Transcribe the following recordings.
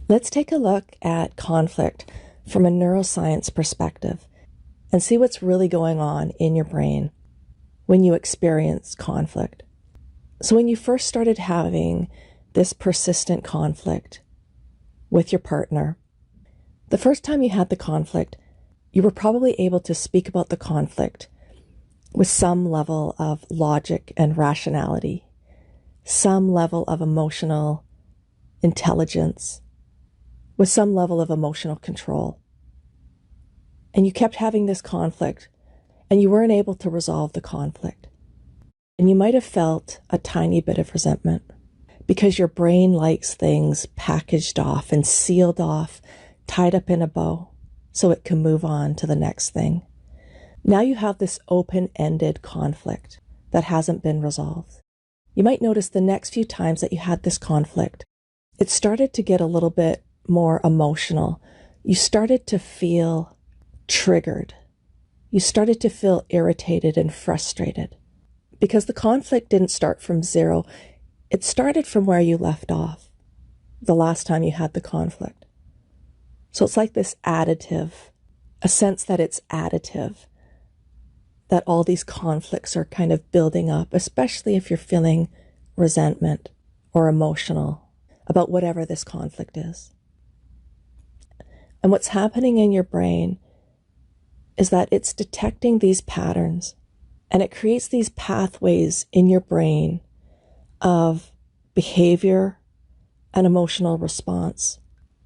Let's take a look at conflict from a neuroscience perspective and see what's really going on in your brain when you experience conflict. So when you first started having this persistent conflict with your partner, the first time you had the conflict, you were probably able to speak about the conflict with some level of logic and rationality, some level of emotional intelligence, with some level of emotional control. And you kept having this conflict, and you weren't able to resolve the conflict. And you might have felt a tiny bit of resentment because your brain likes things packaged off and sealed off, tied up in a bow, so it can move on to the next thing. Now you have this open-ended conflict that hasn't been resolved. You might notice the next few times that you had this conflict, it started to get a little bit more emotional. You started to feel triggered. You started to feel irritated and frustrated because the conflict didn't start from zero. It started from where you left off the last time you had the conflict. So it's like this additive, a sense that it's additive, that all these conflicts are kind of building up, especially if you're feeling resentment or emotional about whatever this conflict is. And what's happening in your brain is that it's detecting these patterns, and it creates these pathways in your brain of behavior and emotional response,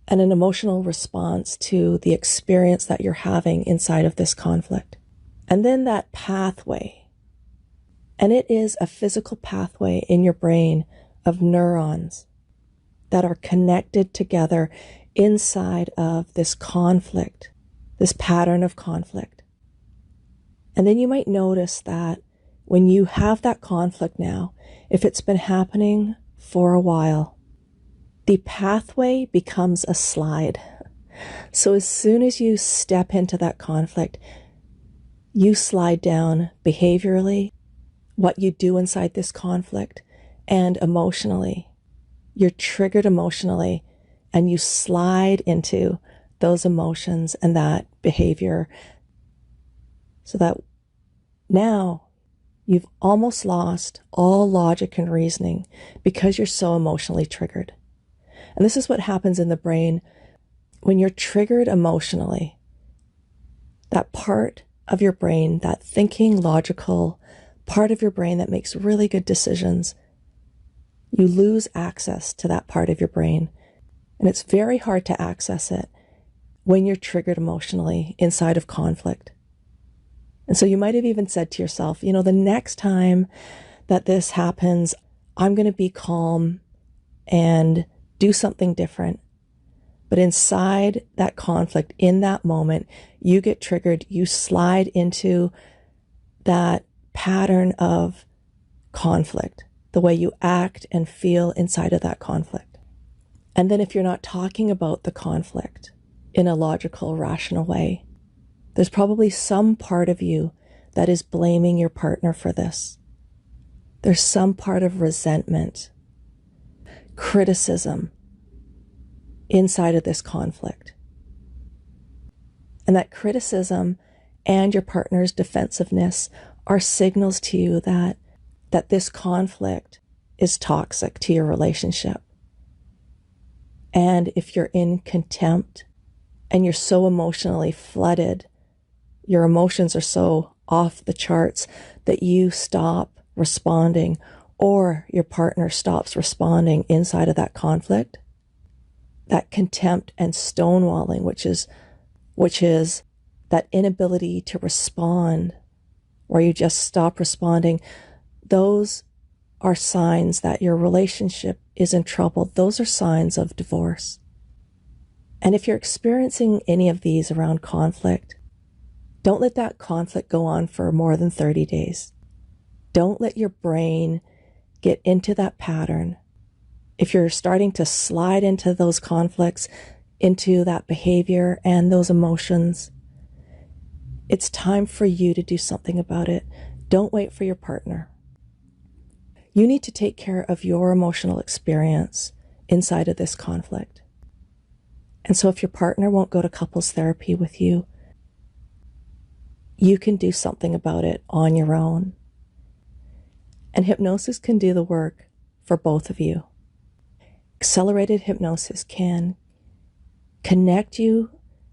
and an emotional response to the experience that you're having inside of this conflict. And then that pathway, and it is a physical pathway in your brain of neurons that are connected together inside of this conflict, this pattern of conflict. And then you might notice that when you have that conflict now, if it's been happening for a while, the pathway becomes a slide. So as soon as you step into that conflict, you slide down behaviorally, what you do inside this conflict, and emotionally. You're triggered emotionally, and you slide into those emotions and that behavior, so that now you've almost lost all logic and reasoning because you're so emotionally triggered. And this is what happens in the brain when you're triggered emotionally. That part of your brain, that thinking, logical part of your brain that makes really good decisions, you lose access to that part of your brain. And it's very hard to access it when you're triggered emotionally inside of conflict. And so you might have even said to yourself, the next time that this happens, I'm going to be calm and do something different. But inside that conflict, in that moment, you get triggered, you slide into that pattern of conflict, the way you act and feel inside of that conflict. And then if you're not talking about the conflict in a logical, rational way, there's probably some part of you that is blaming your partner for this. There's some part of resentment, criticism inside of this conflict. And that criticism and your partner's defensiveness are signals to you that this conflict is toxic to your relationship. And if you're in contempt and you're so emotionally flooded, your emotions are so off the charts that you stop responding, or your partner stops responding inside of that conflict, that contempt and stonewalling, which is that inability to respond, or you just stop responding, those are signs that your relationship is in trouble. Those are signs of divorce. And if you're experiencing any of these around conflict, don't let that conflict go on for more than 30 days. Don't let your brain get into that pattern. If you're starting to slide into those conflicts, into that behavior and those emotions, it's time for you to do something about it. Don't wait for your partner. You need to take care of your emotional experience inside of this conflict. And so if your partner won't go to couples therapy with you, you can do something about it on your own. And hypnosis can do the work for both of you. Accelerated hypnosis can connect you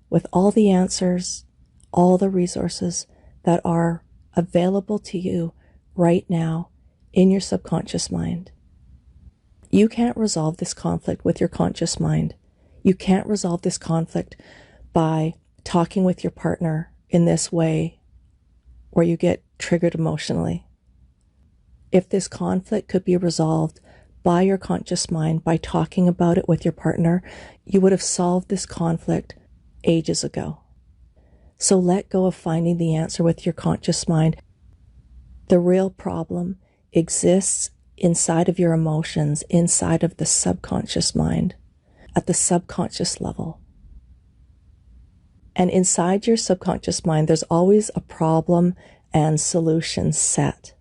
with all the answers, all the resources that are available to you right now in your subconscious mind. You can't resolve this conflict with your conscious mind. You can't resolve this conflict by talking with your partner in this way where you get triggered emotionally. If this conflict could be resolved by your conscious mind, by talking about it with your partner, you would have solved this conflict ages ago. So let go of finding the answer with your conscious mind. The real problem exists inside of your emotions, inside of the subconscious mind, at the subconscious level. And inside your subconscious mind, there's always a problem and solution set.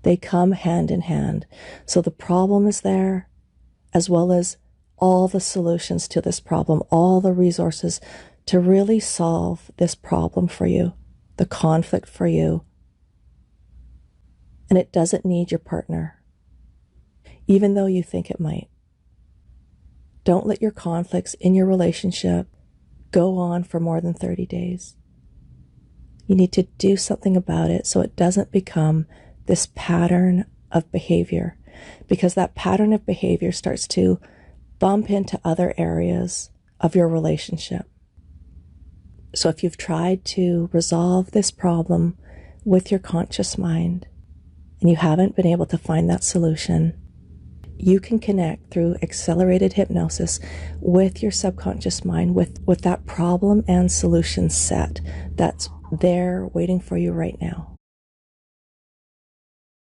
They come hand in hand. So the problem is there, as well as all the solutions to this problem, all the resources to really solve this problem for you, the conflict for you. And it doesn't need your partner, even though you think it might. Don't let your conflicts in your relationship go on for more than 30 days. You need to do something about it so it doesn't become this pattern of behavior, because that pattern of behavior starts to bump into other areas of your relationship. So if you've tried to resolve this problem with your conscious mind and you haven't been able to find that solution, you can connect through accelerated hypnosis with your subconscious mind, with that problem and solution set that's there waiting for you right now.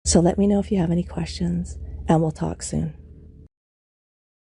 So let me know if you have any questions, and we'll talk soon.